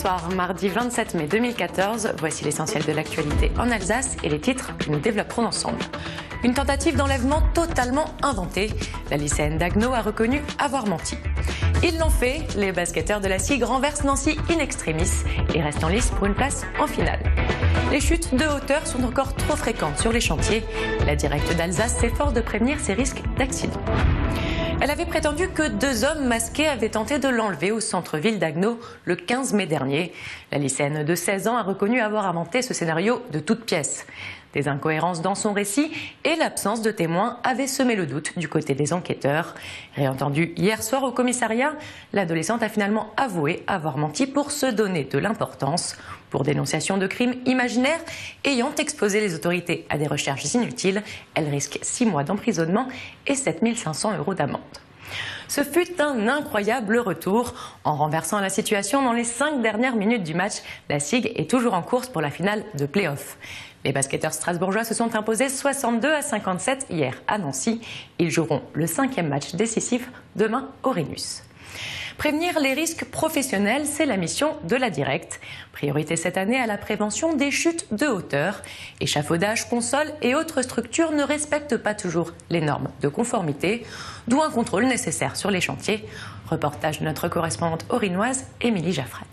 Bonsoir, mardi 27 mai 2014, voici l'essentiel de l'actualité en Alsace et les titres que nous développerons ensemble. Une tentative d'enlèvement totalement inventée. La lycéenne d'Agno a reconnu avoir menti. Ils l'ont fait, les basketteurs de la SIG renversent Nancy in extremis et restent en lice pour une place en finale. Les chutes de hauteur sont encore trop fréquentes sur les chantiers. La directe d'Alsace s'efforce de prévenir ces risques d'accident. Elle avait prétendu que 2 hommes masqués avaient tenté de l'enlever au centre-ville d'Agno le 15 mai dernier. La lycéenne de 16 ans a reconnu avoir inventé ce scénario de toutes pièces. Des incohérences dans son récit et l'absence de témoins avaient semé le doute du côté des enquêteurs. Réentendue hier soir au commissariat, l'adolescente a finalement avoué avoir menti pour se donner de l'importance. Pour dénonciation de crimes imaginaires ayant exposé les autorités à des recherches inutiles, elle risque 6 mois d'emprisonnement et 7 500 € d'amende. Ce fut un incroyable retour. En renversant la situation dans les 5 dernières minutes du match, la SIG est toujours en course pour la finale de play-off. Les basketteurs strasbourgeois se sont imposés 62-57 hier à Nancy. Ils joueront le 5e match décisif demain au Rhenus. Prévenir les risques professionnels, c'est la mission de la directe. Priorité cette année à la prévention des chutes de hauteur. Échafaudage, console et autres structures ne respectent pas toujours les normes de conformité, d'où un contrôle nécessaire sur les chantiers. Reportage de notre correspondante orinoise, Émilie Jaffrat.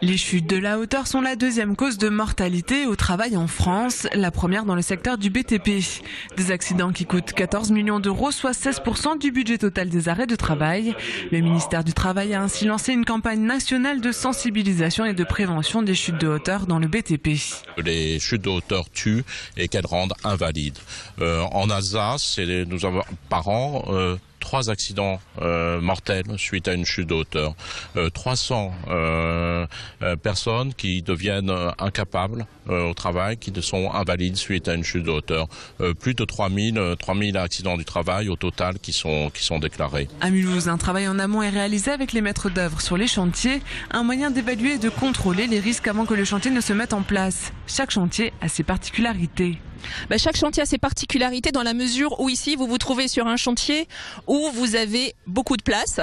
Les chutes de la hauteur sont la 2e cause de mortalité au travail en France, la première dans le secteur du BTP. Des accidents qui coûtent 14 millions d'euros, soit 16% du budget total des arrêts de travail. Le ministère du Travail a ainsi lancé une campagne nationale de sensibilisation et de prévention des chutes de hauteur dans le BTP. Les chutes de hauteur tuent et qu'elles rendent invalides. En Alsace, nous avons par an 3 accidents mortels suite à une chute de hauteur. 300 personnes qui deviennent incapables au travail, qui sont invalides suite à une chute de hauteur. Plus de 3000 accidents du travail au total qui sont déclarés. À Mulhouse, un travail en amont est réalisé avec les maîtres d'œuvre sur les chantiers, un moyen d'évaluer et de contrôler les risques avant que le chantier ne se mette en place. Chaque chantier a ses particularités. Chaque chantier a ses particularités dans la mesure où ici vous vous trouvez sur un chantier où vous avez beaucoup de place,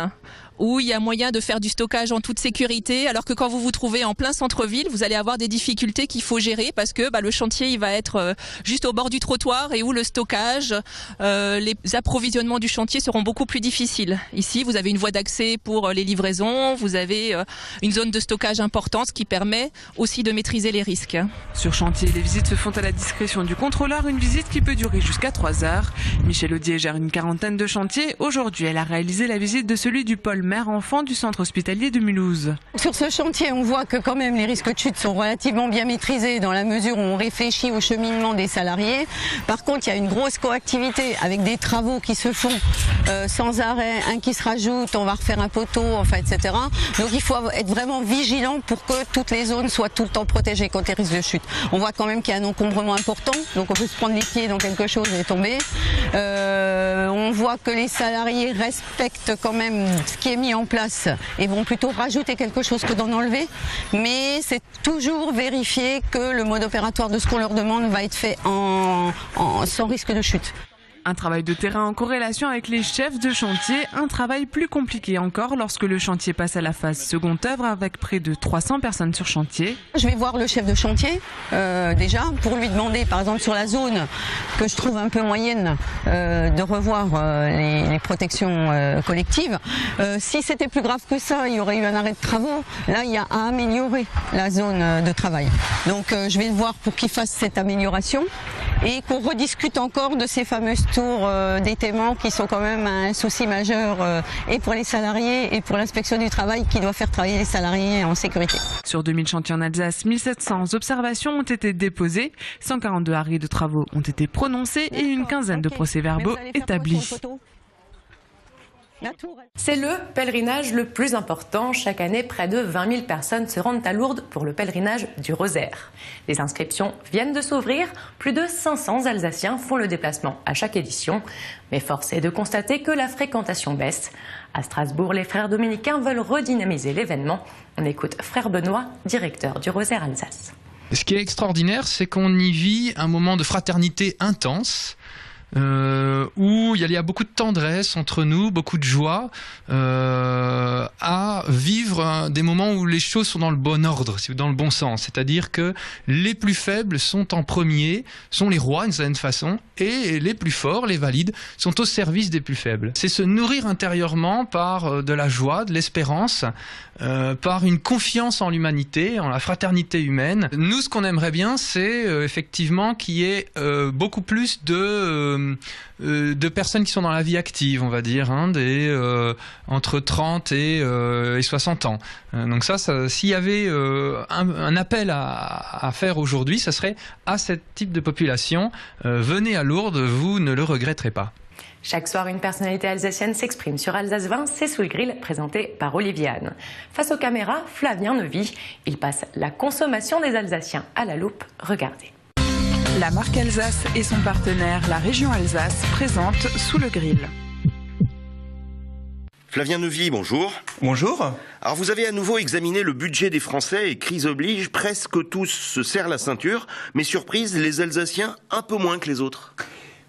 où il y a moyen de faire du stockage en toute sécurité, alors que quand vous vous trouvez en plein centre-ville, vous allez avoir des difficultés qu'il faut gérer parce que le chantier il va être juste au bord du trottoir et où le stockage, les approvisionnements du chantier seront beaucoup plus difficiles. Ici, vous avez une voie d'accès pour les livraisons, vous avez une zone de stockage importante, ce qui permet aussi de maîtriser les risques. Sur chantier, les visites se font à la discrétion du contrôleur, une visite qui peut durer jusqu'à 3 heures. Michel Audier gère une 40aine de chantiers. Aujourd'hui, elle a réalisé la visite de celui du pôle mère-enfant du centre hospitalier de Mulhouse. Sur ce chantier, on voit que quand même les risques de chute sont relativement bien maîtrisés dans la mesure où on réfléchit au cheminement des salariés. Par contre, il y a une grosse coactivité avec des travaux qui se font sans arrêt, un qui se rajoute, on va refaire un poteau, etc. Donc il faut être vraiment vigilant pour que toutes les zones soient tout le temps protégées contre les risques de chute. On voit quand même qu'il y a un encombrement important, donc on peut se prendre les pieds dans quelque chose et tomber. On voit que les salariés respectent quand même ce qui est mis en place et vont plutôt rajouter quelque chose que d'en enlever, mais c'est toujours vérifier que le mode opératoire de ce qu'on leur demande va être fait sans risque de chute. Un travail de terrain en corrélation avec les chefs de chantier, un travail plus compliqué encore lorsque le chantier passe à la phase seconde œuvre avec près de 300 personnes sur chantier. Je vais voir le chef de chantier déjà pour lui demander par exemple sur la zone que je trouve un peu moyenne de revoir les protections collectives. Si c'était plus grave que ça, il y aurait eu un arrêt de travaux. Là, il y a à améliorer la zone de travail. Donc je vais le voir pour qu'il fasse cette amélioration et qu'on rediscute encore de ces fameuses tours d'étaiement qui sont quand même un souci majeur et pour les salariés et pour l'inspection du travail qui doit faire travailler les salariés en sécurité. Sur 2000 chantiers en Alsace, 1700 observations ont été déposées, 142 arrêts de travaux ont été prononcés et une quinzaine de procès-verbaux établis. C'est le pèlerinage le plus important. Chaque année, près de 20 000 personnes se rendent à Lourdes pour le pèlerinage du Rosaire. Les inscriptions viennent de s'ouvrir. Plus de 500 Alsaciens font le déplacement à chaque édition. Mais force est de constater que la fréquentation baisse. À Strasbourg, les frères dominicains veulent redynamiser l'événement. On écoute Frère Benoît, directeur du Rosaire Alsace. Ce qui est extraordinaire, c'est qu'on y vit un moment de fraternité intense. où il y a beaucoup de tendresse entre nous, beaucoup de joie à vivre des moments où les choses sont dans le bon ordre, dans le bon sens. C'est-à-dire que les plus faibles sont en premier, sont les rois d'une certaine façon, et les plus forts, les valides, sont au service des plus faibles. C'est se nourrir intérieurement par de la joie, de l'espérance, par une confiance en l'humanité, en la fraternité humaine. Nous, ce qu'on aimerait bien, c'est effectivement qu'il y ait beaucoup plus de personnes qui sont dans la vie active, on va dire, entre 30 et 60 ans. Donc ça s'il y avait un appel à faire aujourd'hui, ça serait à ce type de population, venez à Lourdes, vous ne le regretterez pas. Chaque soir, une personnalité alsacienne s'exprime sur Alsace 20, c'est sous le grill, présenté par Olivier Anne. Face aux caméras, Flavien Neuvy, il passe la consommation des Alsaciens à la loupe. Regardez. La marque Alsace et son partenaire, la région Alsace, présentent Sous le grill. Flavien Neuvy, bonjour. Bonjour. Alors vous avez à nouveau examiné le budget des Français et crise oblige, presque tous se serrent la ceinture, mais surprise, les Alsaciens un peu moins que les autres.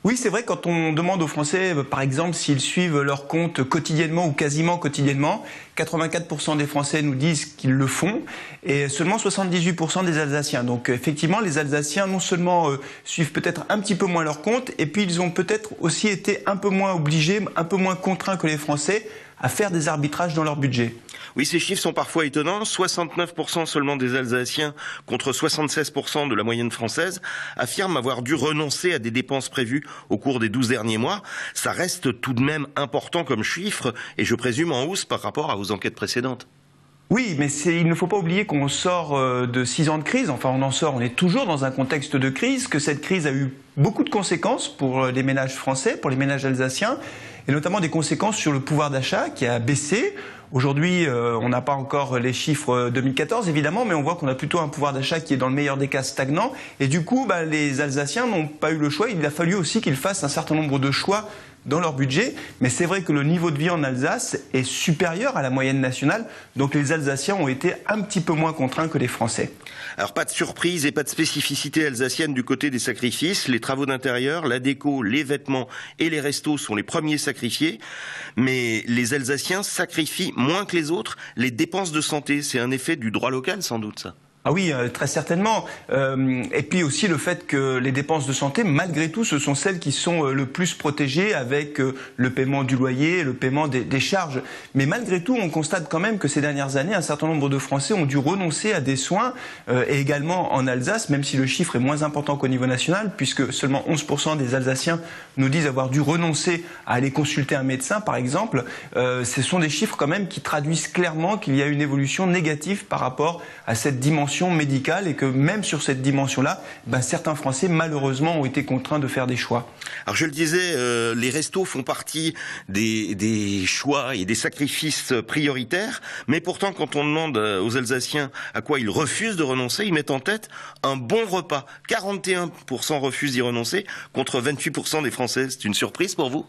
Oui, c'est vrai, quand on demande aux Français, par exemple, s'ils suivent leur compte quotidiennement ou quasiment quotidiennement, 84% des Français nous disent qu'ils le font et seulement 78% des Alsaciens. Donc effectivement, les Alsaciens non seulement suivent peut-être un petit peu moins leur compte, et puis ils ont peut-être aussi été un peu moins obligés, un peu moins contraints que les Français à faire des arbitrages dans leur budget. Oui, ces chiffres sont parfois étonnants. 69% seulement des Alsaciens, contre 76% de la moyenne française, affirment avoir dû renoncer à des dépenses prévues au cours des 12 derniers mois. Ça reste tout de même important comme chiffre, et je présume en hausse par rapport aux enquêtes précédentes. Oui, mais il ne faut pas oublier qu'on sort de 6 ans de crise, enfin on est toujours dans un contexte de crise, que cette crise a eu beaucoup de conséquences pour les ménages français, pour les ménages alsaciens, et notamment des conséquences sur le pouvoir d'achat qui a baissé. Aujourd'hui, on n'a pas encore les chiffres 2014 évidemment, mais on voit qu'on a plutôt un pouvoir d'achat qui est dans le meilleur des cas stagnant, et du coup les Alsaciens n'ont pas eu le choix, il a fallu aussi qu'ils fassent un certain nombre de choix dans leur budget, mais c'est vrai que le niveau de vie en Alsace est supérieur à la moyenne nationale, donc les Alsaciens ont été un petit peu moins contraints que les Français. Alors pas de surprise et pas de spécificité alsacienne du côté des sacrifices, les travaux d'intérieur, la déco, les vêtements et les restos sont les premiers sacrifiés, mais les Alsaciens sacrifient moins que les autres les dépenses de santé, c'est un effet du droit local sans doute ça. Ah oui, très certainement. Et puis aussi le fait que les dépenses de santé, malgré tout, ce sont celles qui sont le plus protégées avec le paiement du loyer, le paiement des charges. Mais malgré tout, on constate quand même que ces dernières années, un certain nombre de Français ont dû renoncer à des soins, et également en Alsace, même si le chiffre est moins important qu'au niveau national, puisque seulement 11% des Alsaciens nous disent avoir dû renoncer à aller consulter un médecin, par exemple. Ce sont des chiffres quand même qui traduisent clairement qu'il y a une évolution négative par rapport à cette dimension médicale, et que même sur cette dimension-là, certains Français malheureusement ont été contraints de faire des choix. Alors je le disais, les restos font partie des choix et des sacrifices prioritaires, mais pourtant quand on demande aux Alsaciens à quoi ils refusent de renoncer, ils mettent en tête un bon repas. 41% refusent d'y renoncer contre 28% des Français. C'est une surprise pour vous ?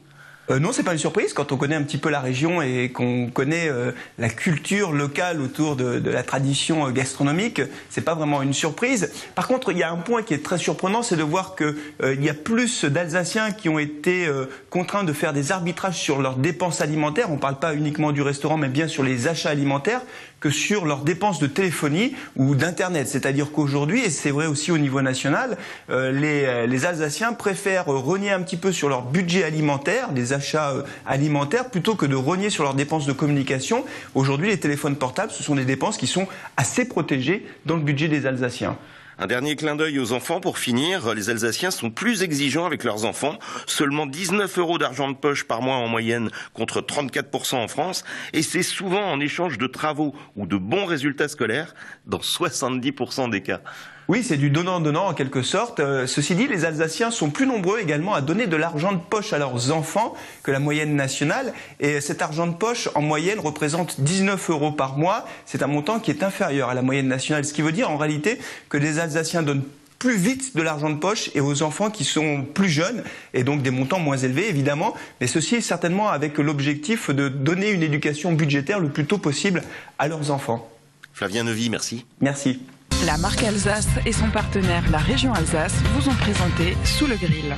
Non, c'est pas une surprise quand on connaît un petit peu la région et qu'on connaît la culture locale autour de la tradition gastronomique. C'est pas vraiment une surprise. Par contre, il y a un point qui est très surprenant, c'est de voir que il y a plus d'Alsaciens qui ont été contraints de faire des arbitrages sur leurs dépenses alimentaires. On parle pas uniquement du restaurant, mais bien sur les achats alimentaires, que sur leurs dépenses de téléphonie ou d'internet. C'est-à-dire qu'aujourd'hui, et c'est vrai aussi au niveau national, les Alsaciens préfèrent rogner un petit peu sur leur budget alimentaire, les achats alimentaires, plutôt que de rogner sur leurs dépenses de communication. Aujourd'hui, les téléphones portables, ce sont des dépenses qui sont assez protégées dans le budget des Alsaciens. Un dernier clin d'œil aux enfants pour finir. Les Alsaciens sont plus exigeants avec leurs enfants. Seulement 19 € d'argent de poche par mois en moyenne contre 34% en France. Et c'est souvent en échange de travaux ou de bons résultats scolaires dans 70% des cas. Oui, c'est du donnant-donnant en quelque sorte. Ceci dit, les Alsaciens sont plus nombreux également à donner de l'argent de poche à leurs enfants que la moyenne nationale. Et cet argent de poche, en moyenne, représente 19 € par mois. C'est un montant qui est inférieur à la moyenne nationale. Ce qui veut dire en réalité que les Alsaciens donnent plus vite de l'argent de poche et aux enfants qui sont plus jeunes, et donc des montants moins élevés évidemment, mais ceci est certainement avec l'objectif de donner une éducation budgétaire le plus tôt possible à leurs enfants. Flavien Neuvy, merci. Merci. La marque Alsace et son partenaire, la région Alsace, vous ont présenté Sous le grill.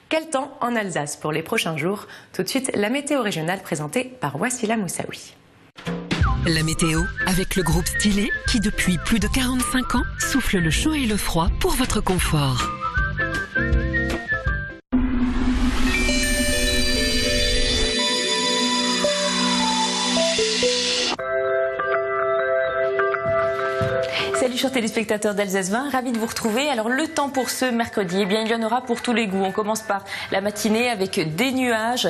Quel temps en Alsace pour les prochains jours? Tout de suite, la météo régionale présentée par Wassila Moussaoui. La météo avec le groupe Stylet qui depuis plus de 45 ans souffle le chaud et le froid pour votre confort. Salut chers téléspectateurs d'Alsace 20, ravi de vous retrouver. Alors le temps pour ce mercredi, eh bien il y en aura pour tous les goûts. On commence par la matinée avec des nuages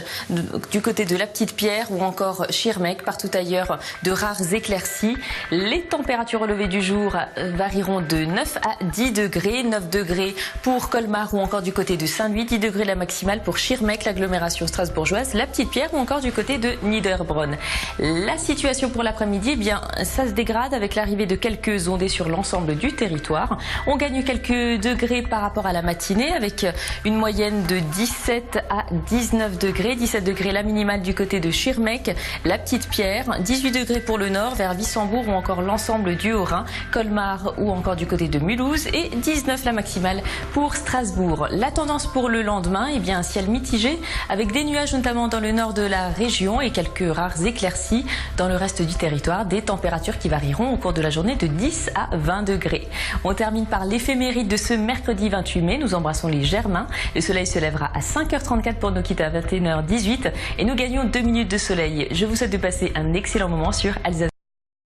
du côté de la Petite-Pierre ou encore Schirmeck, partout ailleurs de rares éclaircies. Les températures au lever du jour varieront de 9 à 10 degrés, 9 degrés pour Colmar ou encore du côté de Saint-Louis, 10 degrés la maximale pour Schirmeck, l'agglomération strasbourgeoise, la Petite-Pierre ou encore du côté de Niederbronn. La situation pour l'après-midi, eh bien ça se dégrade avec l'arrivée de quelques ondées sur l'ensemble du territoire. On gagne quelques degrés par rapport à la matinée avec une moyenne de 17 à 19 degrés. 17 degrés la minimale du côté de Schirmeck, la Petite-Pierre, 18 degrés pour le nord vers Wissembourg ou encore l'ensemble du Haut-Rhin, Colmar ou encore du côté de Mulhouse et 19 la maximale pour Strasbourg. La tendance pour le lendemain, eh bien un ciel mitigé avec des nuages notamment dans le nord de la région et quelques rares éclaircies dans le reste du territoire. Des températures qui varieront au cours de la journée de 10 à 20 degrés. On termine par l'éphéméride de ce mercredi 28 mai. Nous embrassons les Germains. Le soleil se lèvera à 5h34 pour nous quitter à 21h18 et nous gagnons 2 minutes de soleil. Je vous souhaite de passer un excellent moment sur Alsace.